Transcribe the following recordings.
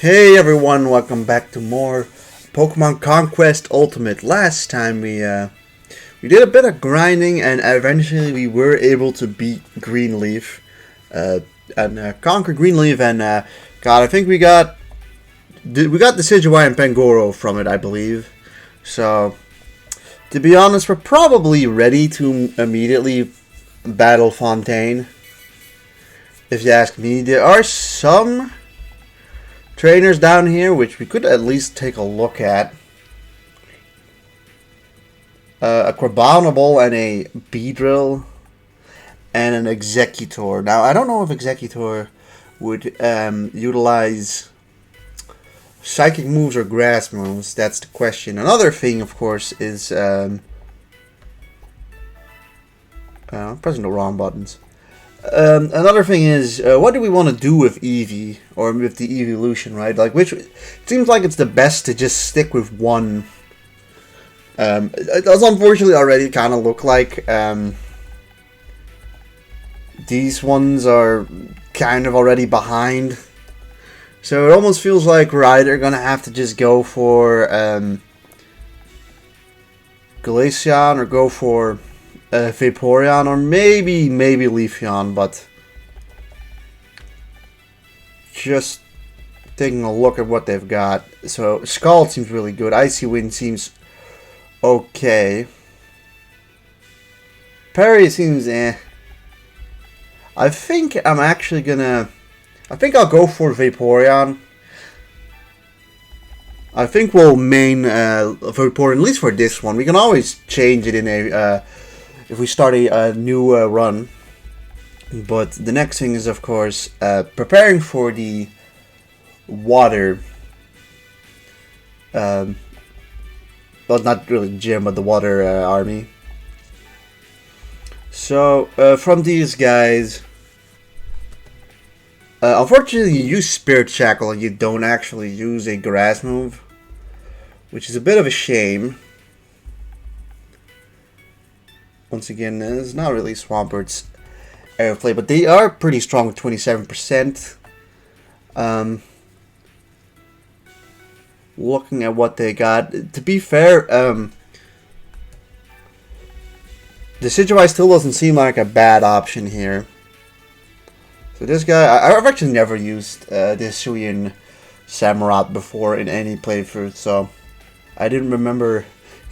Hey everyone, welcome back to more Pokemon Conquest Ultimate. Last time we did a bit of grinding and eventually we were able to beat Greenleaf and conquer Greenleaf and God, I think we got the Decidueye and Pangoro from it, I believe. So to be honest, we're probably ready to immediately battle Fontaine. If you ask me, there are some trainers down here which we could at least take a look at. A Crabominable and a Beedrill and an Executor. Now I don't know if Executor would utilize psychic moves or grass moves. That's the question. Another thing, of course, is I'm pressing the wrong buttons. Another thing is, what do we want to do with Eevee, or with the evolution, right? Like, it seems like it's the best to just stick with one. It does unfortunately already kind of look like these ones are kind of already behind. So it almost feels like we're either going to have to just go for Glaceon or go for Vaporeon, or maybe Leafeon, but just taking a look at what they've got. So Scald seems really good. Icy Wind seems okay. Parry seems eh. I think I'll go for Vaporeon. I think we'll main Vaporeon, at least for this one. We can always change it in a if we start a new run. But the next thing is, of course, preparing for the water. Well, not really gym, but the water army. So, from these guys, unfortunately you use Spirit Shackle and you don't actually use a grass move, which is a bit of a shame. Once again, it's not really Swampert's airplay, but they are pretty strong with 27%. Looking at what they got, to be fair, the Decidueye still doesn't seem like a bad option here. So this guy, I've actually never used this Hisuian Samurott before in any playthrough, so I didn't remember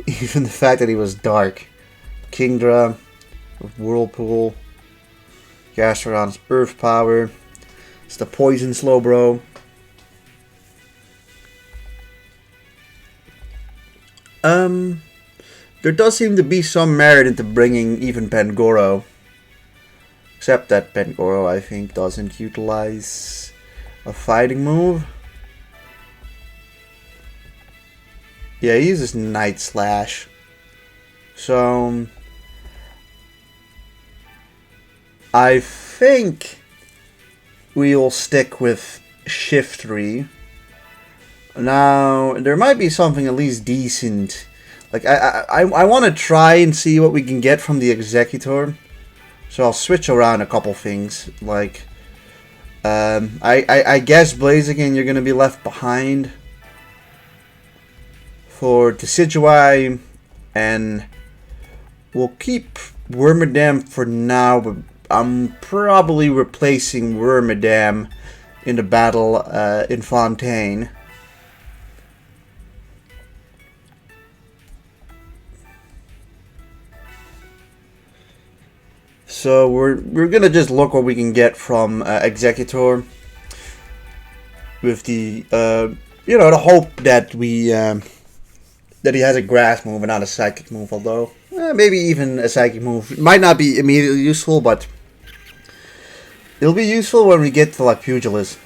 even the fact that he was dark. Kingdra, Whirlpool, Gastrodon's Earth Power. It's the Poison Slowbro. There does seem to be some merit into bringing even Pangoro. Except that Pangoro, I think, doesn't utilize a fighting move. Yeah, he uses Night Slash. So I think we'll stick with Shiftry. Now, there might be something at least decent. Like, I want to try and see what we can get from the Executor. So I'll switch around a couple things. Like, I guess Blaziken, you're going to be left behind for Decidueye, and we'll keep Wormadam for now, but I'm probably replacing Wormadam in the battle in Fontaine. So we're gonna just look what we can get from Executor, with the the hope that that he has a grass move and not a psychic move. Although maybe even a psychic move might not be immediately useful, but it'll be useful when we get to like Pugilist.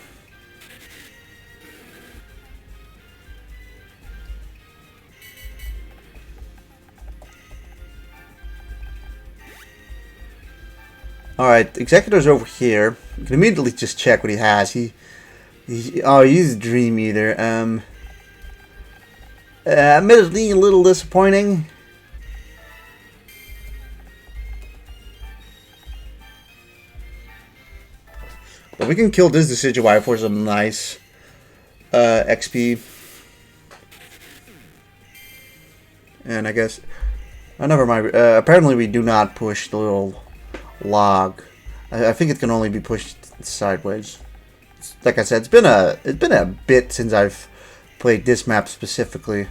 Alright, Executor's over here. We can immediately just check what he has. He's a Dream Eater. Admittedly, a little disappointing. But we can kill this Decidueye for some nice XP. And I guess... Oh, never mind. Apparently we do not push the little log. I think it can only be pushed sideways. Like I said, it's been a bit since I've played this map specifically.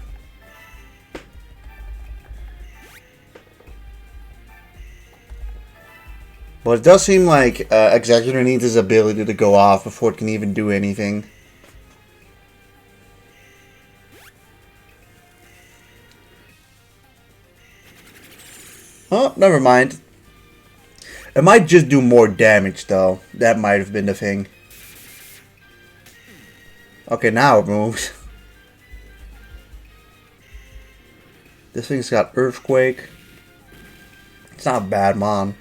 But it does seem like Executor needs his ability to go off before it can even do anything. Oh, never mind. It might just do more damage, though. That might have been the thing. Okay, now it moves. This thing's got Earthquake. It's not bad, Mom.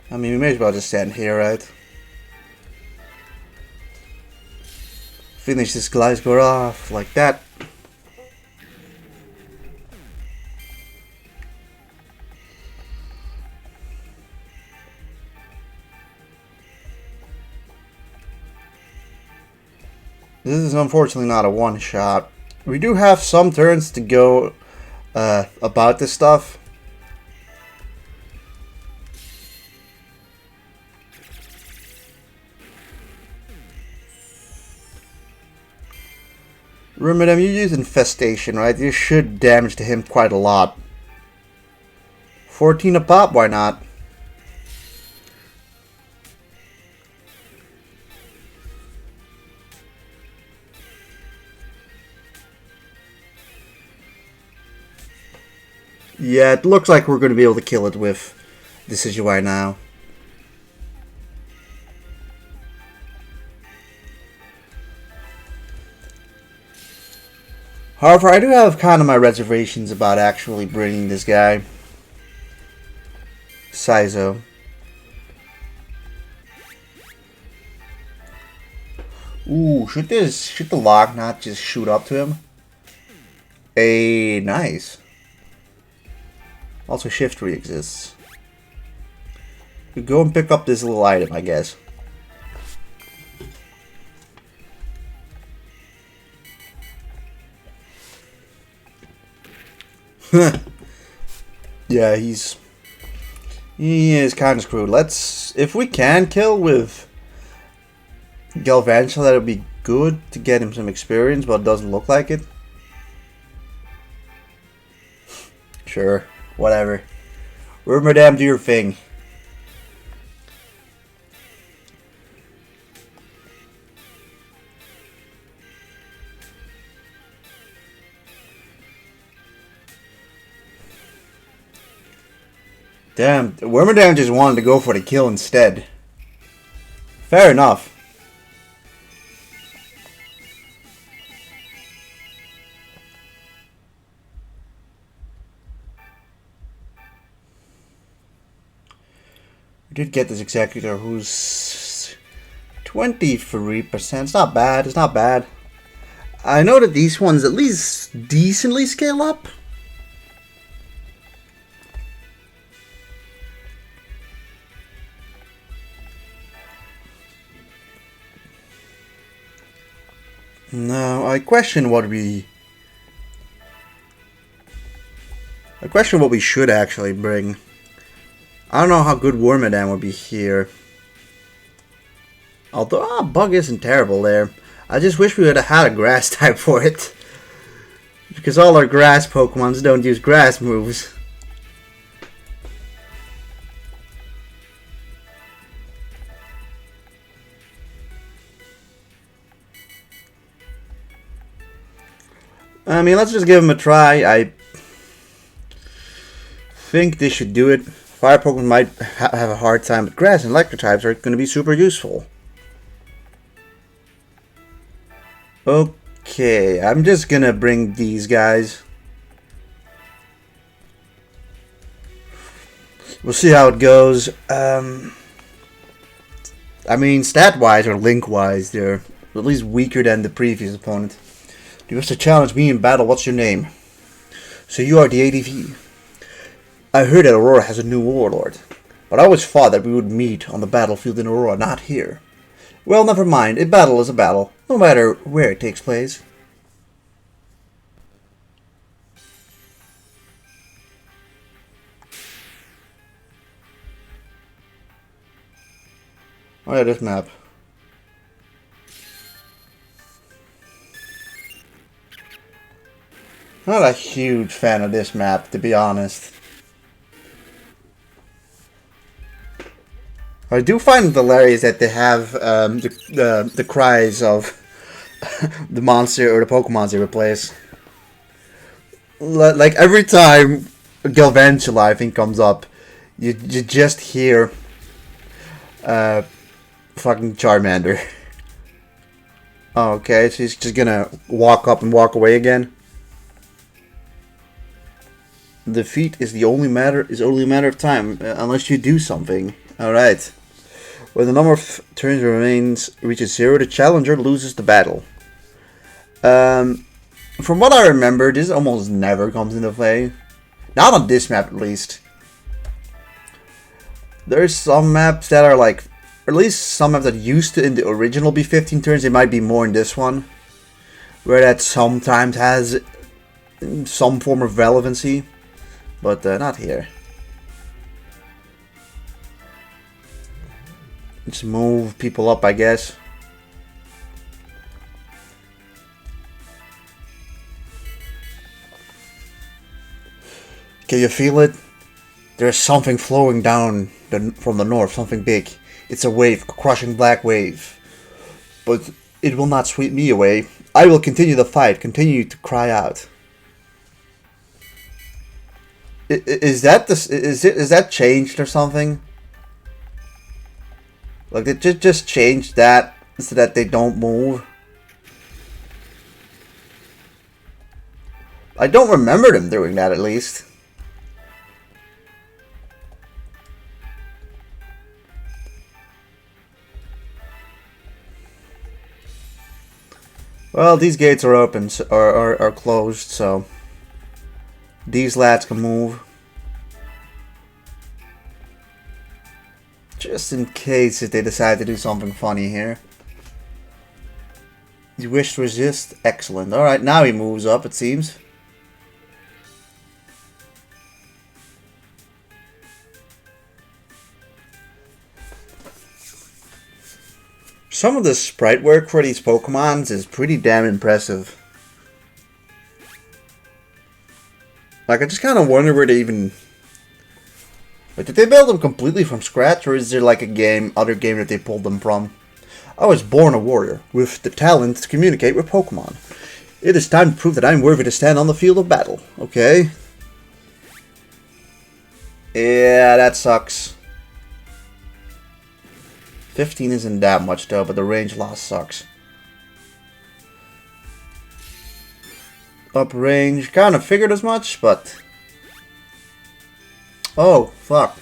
I mean, we may as well just stand here, right? Finish this Gliscor off like that. This is unfortunately not a one-shot. We do have some turns to go about this stuff. Remember them, you use Infestation, right? You should damage to him quite a lot. 14 a pop, why not? Yeah, it looks like we're going to be able to kill it with Decidueye now. However, I do have kind of my reservations about actually bringing this guy. Sizo. Ooh, should the log not just shoot up to him? Nice. Also, Shift Tree exists. We go and pick up this little item, I guess. Yeah, he is kind of screwed. If we can kill with Galvantula, that would be good to get him some experience, but it doesn't look like it. Sure, whatever. Madame, do your thing. Damn, Wormadam just wanted to go for the kill instead. Fair enough. We did get this Executor who's 23%. It's not bad, it's not bad. I know that these ones at least decently scale up. No, I question what we should actually bring. I don't know how good Wormadam would be here. Although, Bug isn't terrible there. I just wish we would have had a grass type for it. Because all our grass Pokemons don't use grass moves. I mean, let's just give him a try. I think this should do it. Fire Pokemon might have a hard time, but Grass and Electric types are going to be super useful. Okay, I'm just going to bring these guys. We'll see how it goes. I mean, stat-wise or link-wise, they're at least weaker than the previous opponent. Do you wish to challenge me in battle? What's your name? So you are the ADV. I heard that Aurora has a new warlord, but I always thought that we would meet on the battlefield in Aurora, not here. Well, never mind. A battle is a battle, no matter where it takes place. Oh yeah, this map. Not a huge fan of this map, to be honest. I do find it hilarious that they have the cries of the monster or the Pokemons they replace. Like every time Galvantula, I think, comes up, you just hear fucking Charmander. Oh, okay, so he's just gonna walk up and walk away again. Defeat is only a matter of time, unless you do something. Alright. When the number of turns reaches 0, the challenger loses the battle. From what I remember, this almost never comes into play. Not on this map, at least. There's some maps that are like, or at least some maps that used to in the original be 15 turns, it might be more in this one. Where that sometimes has some form of relevancy. But not here. Just move people up, I guess. Can you feel it? There's something flowing down from the north, something big. It's a wave, a crushing black wave. But it will not sweep me away. I will continue the fight, continue to cry out. Is that changed or something? Like they just changed that so that they don't move. I don't remember them doing that, at least. Well, these gates are open, are closed, so these lads can move. Just in case if they decide to do something funny here. You wish to resist? Excellent. Alright, now he moves up, it seems. Some of the sprite work for these Pokemons is pretty damn impressive. Like, I just kind of wonder where they even... Like, did they build them completely from scratch, or is there like a other game that they pulled them from? I was born a warrior, with the talent to communicate with Pokemon. It is time to prove that I am worthy to stand on the field of battle, okay? Yeah, that sucks. 15 isn't that much though, but the range loss sucks. Up range, kind of figured as much, but... Oh, fuck.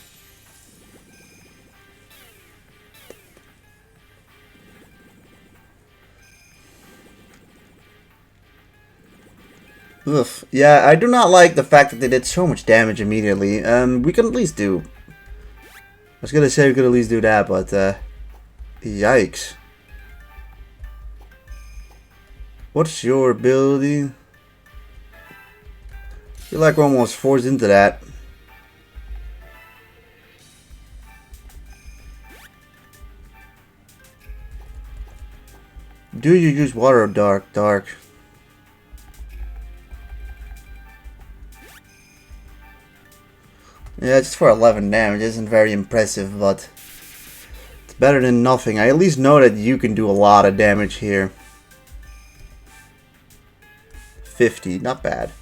Ugh. Yeah, I do not like the fact that they did so much damage immediately. We can at least do... I was gonna say we could at least do that, but yikes. What's your ability? I feel like we're almost forced into that. Do you use water or dark? Dark. Yeah, just for 11 damage isn't very impressive, but it's better than nothing. I at least know that you can do a lot of damage here. 50, not bad.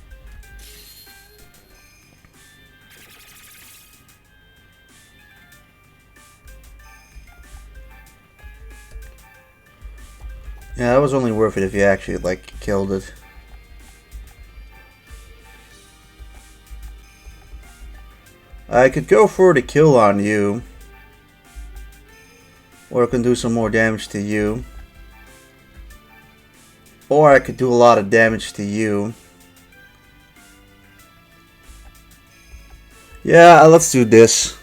Yeah, that was only worth it if you actually, like, killed it. I could go for the kill on you. Or I can do some more damage to you. Or I could do a lot of damage to you. Yeah, let's do this.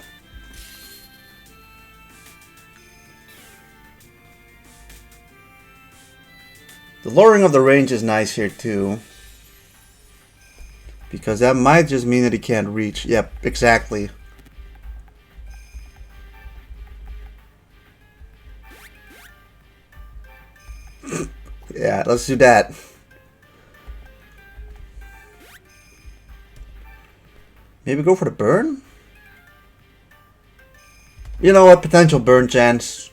The lowering of the range is nice here too. Because that might just mean that he can't reach. Yep, exactly. Yeah, let's do that. Maybe go for the burn? You know what? Potential burn chance.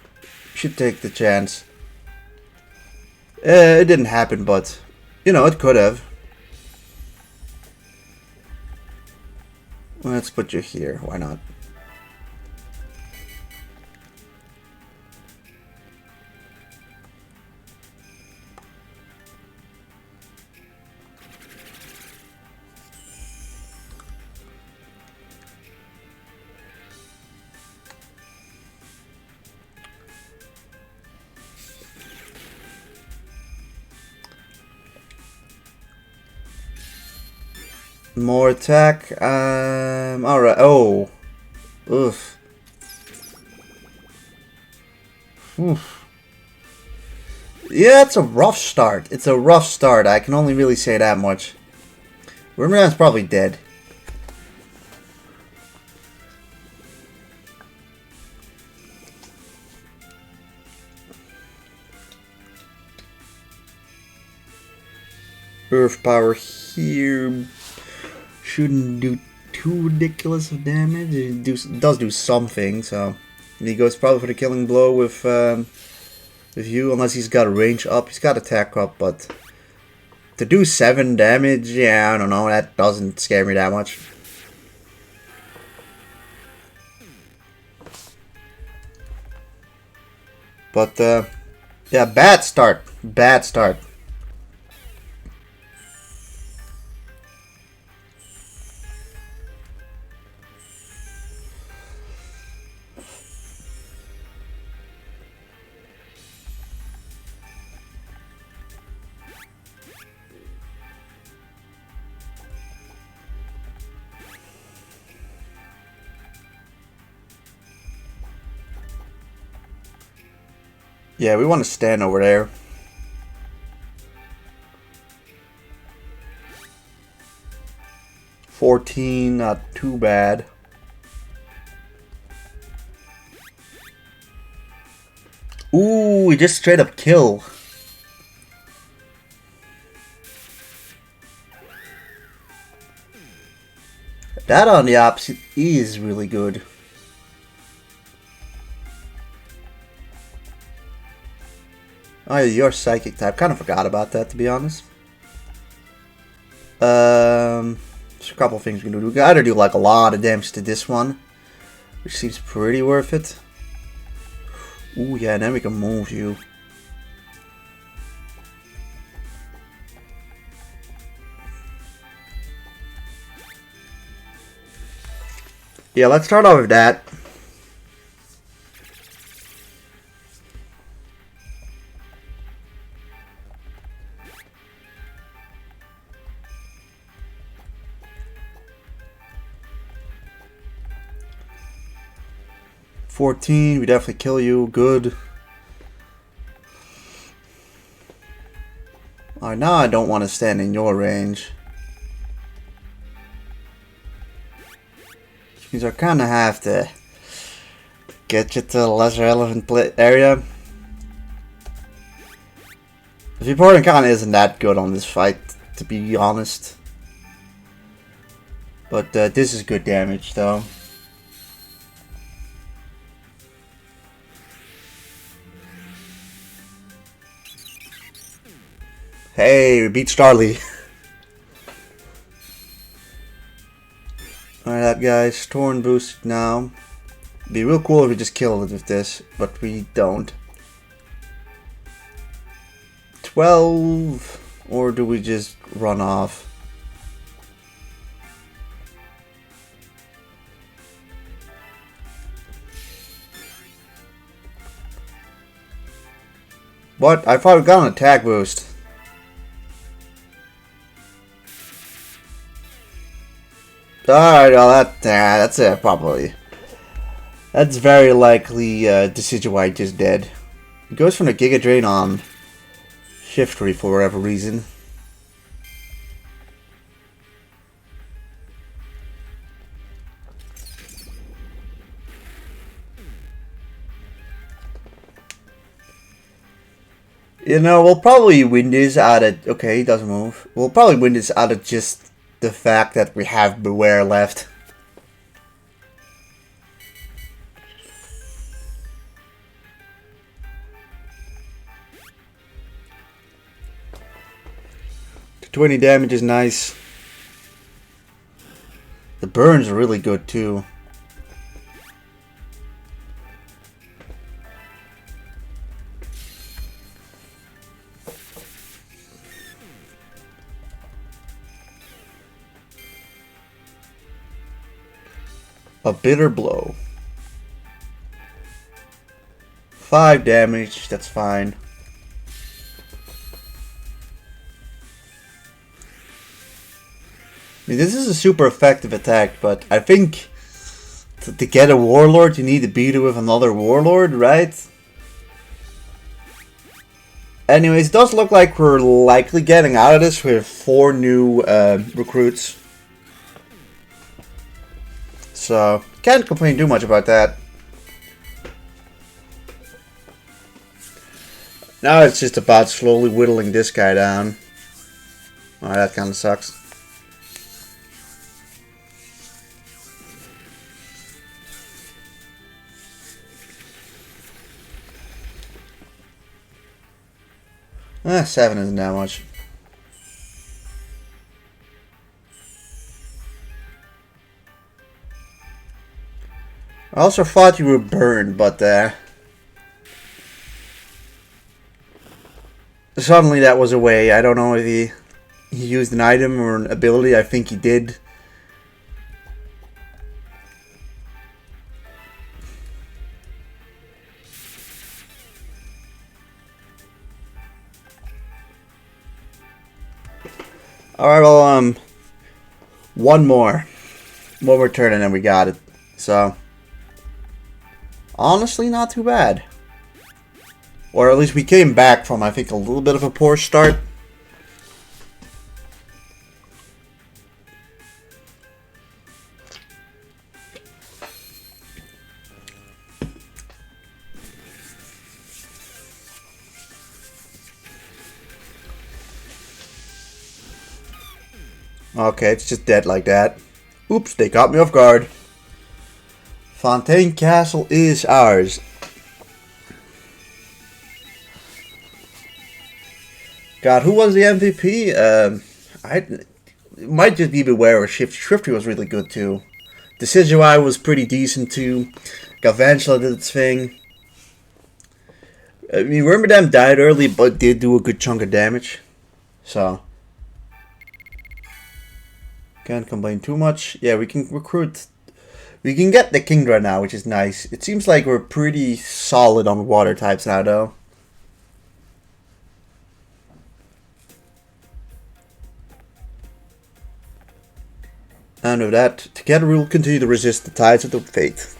Should take the chance. It didn't happen, but you know, it could have. Let's put you here. Why not? More attack. Alright. Oh. Oof. Oof. Yeah, it's a rough start. It's a rough start. I can only really say that much. Wormman's probably dead. Earth power here shouldn't do too ridiculous of damage. It does do something, so and he goes probably for the killing blow with you, unless he's got range up. He's got attack up, but to do 7 damage, yeah, I don't know. That doesn't scare me that much. But yeah, bad start. Bad start. Yeah, we want to stand over there. $14, not too bad. Ooh, we just straight up kill. That on the opposite is really good. Oh, you're psychic type. Kind of forgot about that, to be honest. There's a couple things we can do. We can either do like a lot of damage to this one, which seems pretty worth it. Ooh, yeah, and then we can move you. Yeah, let's start off with that. $14, we definitely kill you. Good. Alright, now I don't want to stand in your range. Which means I kind of have to get you to a less relevant area. The reporting kind of isn't that good on this fight, to be honest. But this is good damage, though. Hey, we beat Starly. Alright, that guy's torn boosted now. It'd be real cool if we just killed it with this, but we don't. 12, or do we just run off? What? I thought we got an attack boost. Alright, well that's it, probably. That's very likely Decidueye just dead. It goes from the Giga Drain on Shiftry for whatever reason. You know, we'll probably win this out of... Okay, he doesn't move. We'll probably win this out of just the fact that we have Beware left. The 20 damage is nice. The burns are really good too. A bitter blow. 5 damage, that's fine. I mean, this is a super effective attack, but I think to get a Warlord, you need to beat it with another Warlord, right? Anyways, it does look like we're likely getting out of this with 4 new recruits. So, can't complain too much about that. Now it's just about slowly whittling this guy down. Oh, that kind of sucks. Ah, 7 isn't that much. I also thought you were burned, but suddenly that was away. I don't know if he used an item or an ability. I think he did. Alright, well, one more turn and then we got it. So, honestly, not too bad. Or at least we came back from, I think, a little bit of a poor start. Okay, it's just dead like that. Oops, they caught me off guard. Fontaine Castle is ours. God, who was the MVP? It might just be Beware or Shiftry was really good too. Decidueye was pretty decent too. Galvantula did its thing. I mean, Wormadam died early, but did do a good chunk of damage. So, can't complain too much. Yeah, we can recruit. We can get the Kingdra now, which is nice. It seems like we're pretty solid on water types now, though. And with that, together we will continue to resist the tides of the fate.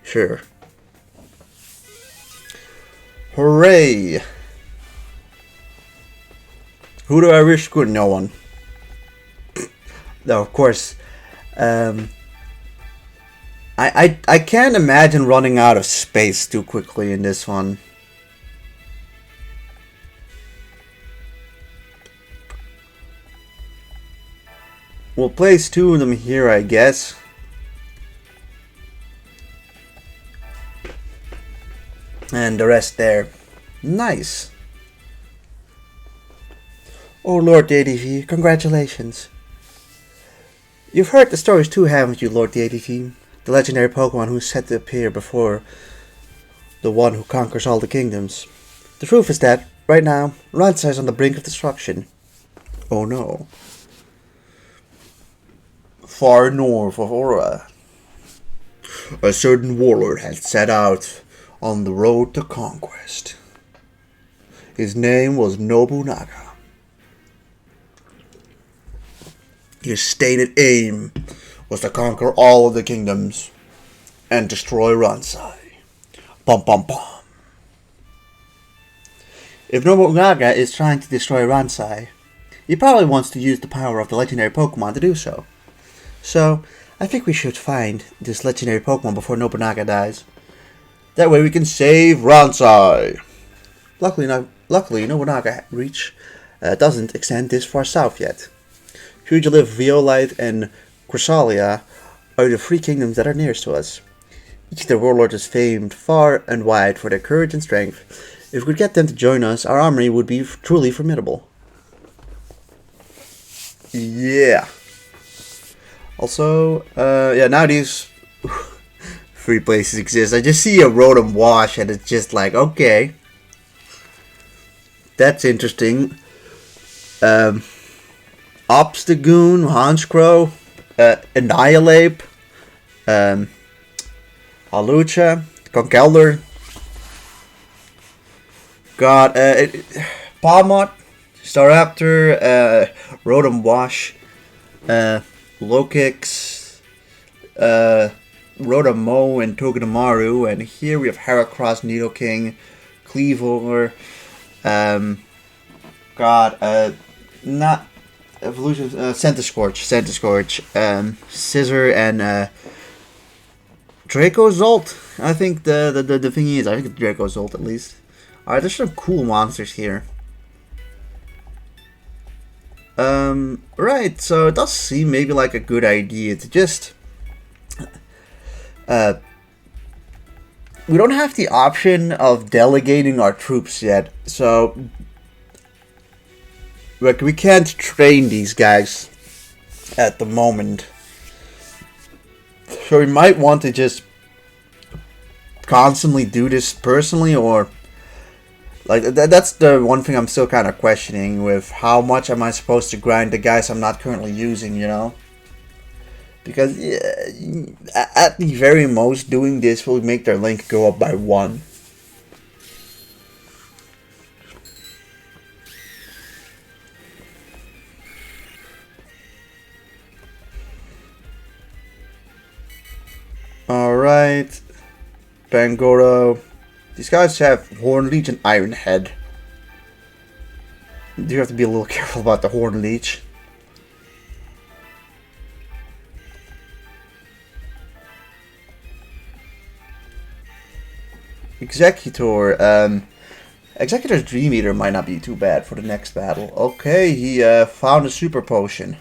Sure. Hooray! Who do I wish could? No one. No, of course. I can't imagine running out of space too quickly in this one. We'll place 2 of them here, I guess. And the rest there. Nice. Oh, Lord theadv, congratulations. You've heard the stories too, haven't you, Lord theadv? The legendary Pokemon who's set to appear before the one who conquers all the kingdoms. The truth is that, right now, Ransa is on the brink of destruction. Oh no. Far north of Aura, a certain warlord had set out on the road to conquest. His name was Nobunaga. His stated aim was to conquer all of the kingdoms and destroy Ransai. Bum bum bum. If Nobunaga is trying to destroy Ransai, he probably wants to use the power of the legendary Pokemon to do so. So, I think we should find this legendary Pokemon before Nobunaga dies. That way we can save Ransai. Luckily, Nobunaga reach doesn't extend this far south yet. Pugilif, Violite, and Chrysalia are the three kingdoms that are nearest to us. Each of their warlords is famed far and wide for their courage and strength. If we could get them to join us, our army would be truly formidable. Yeah. Also, yeah, now these three places exist. I just see a Rotom Wash and it's just like, okay. That's interesting. Obstagoon, Honchkrow, Annihilate, Halucha, Conkeldurr. Got Palmot, Staraptor, Rotom Wash, Lokix, Rotom-Mow, and Togedemaru. And here we have Heracross, Nidoking, Cleavor. Got not Evolution, Centiskorch, Scissor, and Dracozolt. I think the thing is, I think it's Dracozolt at least. Alright, there's some cool monsters here. Right, so it does seem maybe like a good idea to just we don't have the option of delegating our troops yet, so like we can't train these guys at the moment. So we might want to just constantly do this personally, or like that's the one thing I'm still kind of questioning with how much am I supposed to grind the guys I'm not currently using, you know? Because yeah, at the very most, doing this will make their link go up by 1. Alright. Bangoro. These guys have Horn Leech and Iron Head. You have to be a little careful about the Horn Leech. Executor. Executor's Dream Eater might not be too bad for the next battle. Okay, he found a Super Potion.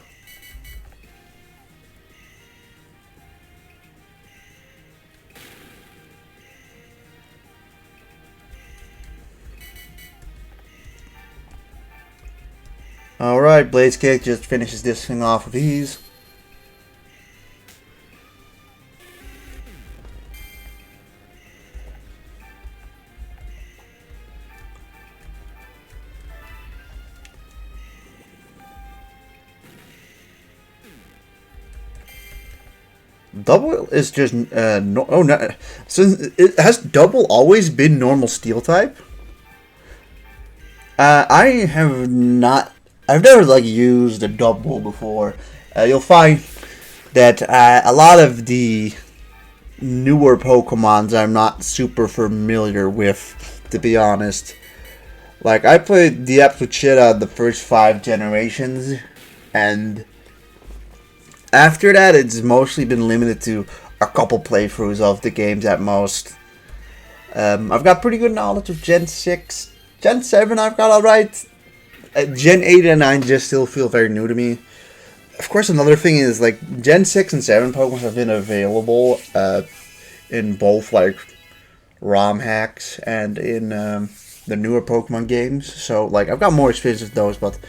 Alright, Blaze Cake just finishes this thing off with ease. Double is just no. Oh no! So has Double always been normal Steel type? I have not. I've never like used a Double before. You'll find that a lot of the newer Pokemons I'm not super familiar with, to be honest. Like I played the absolute shit out of the first 5 generations, and after that, it's mostly been limited to a couple playthroughs of the games at most. I've got pretty good knowledge of Gen 6. Gen 7 I've got alright. Gen 8 and 9 just still feel very new to me. Of course, another thing is, like, Gen 6 and 7 Pokemon have been available in both, like, ROM hacks and in the newer Pokemon games. So, like, I've got more experience with those, but,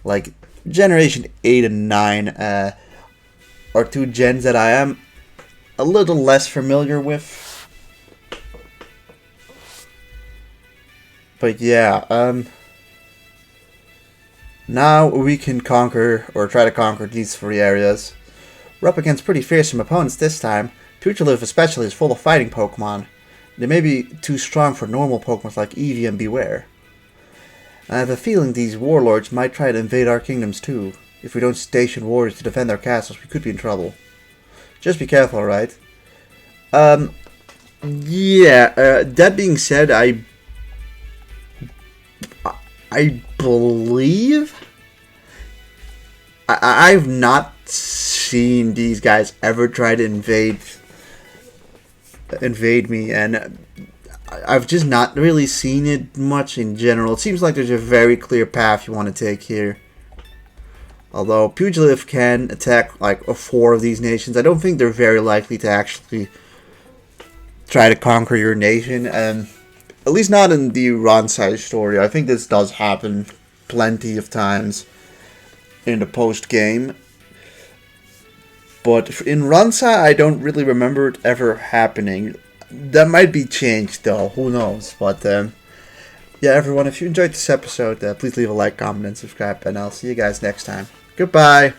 like, Generation 8 and 9... are 2 gens that I am a little less familiar with. But yeah, now we can conquer, or try to conquer, these 3 areas. We're up against pretty fearsome opponents this time. Pugilif especially is full of fighting Pokemon. They may be too strong for normal Pokemon like Eevee and Beware. I have a feeling these warlords might try to invade our kingdoms too. If we don't station warriors to defend our castles, we could be in trouble. Just be careful, right? Yeah, that being said, I believe I've not seen these guys ever try to invade me, and I've just not really seen it much in general. It seems like there's a very clear path you want to take here. Although Pugilative can attack like 4 of these nations, I don't think they're very likely to actually try to conquer your nation, and at least not in the Ronsai story. I think this does happen plenty of times in the post-game. But in Ronsai, I don't really remember it ever happening. That might be changed though, who knows. But yeah, everyone, if you enjoyed this episode, please leave a like, comment, and subscribe, and I'll see you guys next time. Goodbye!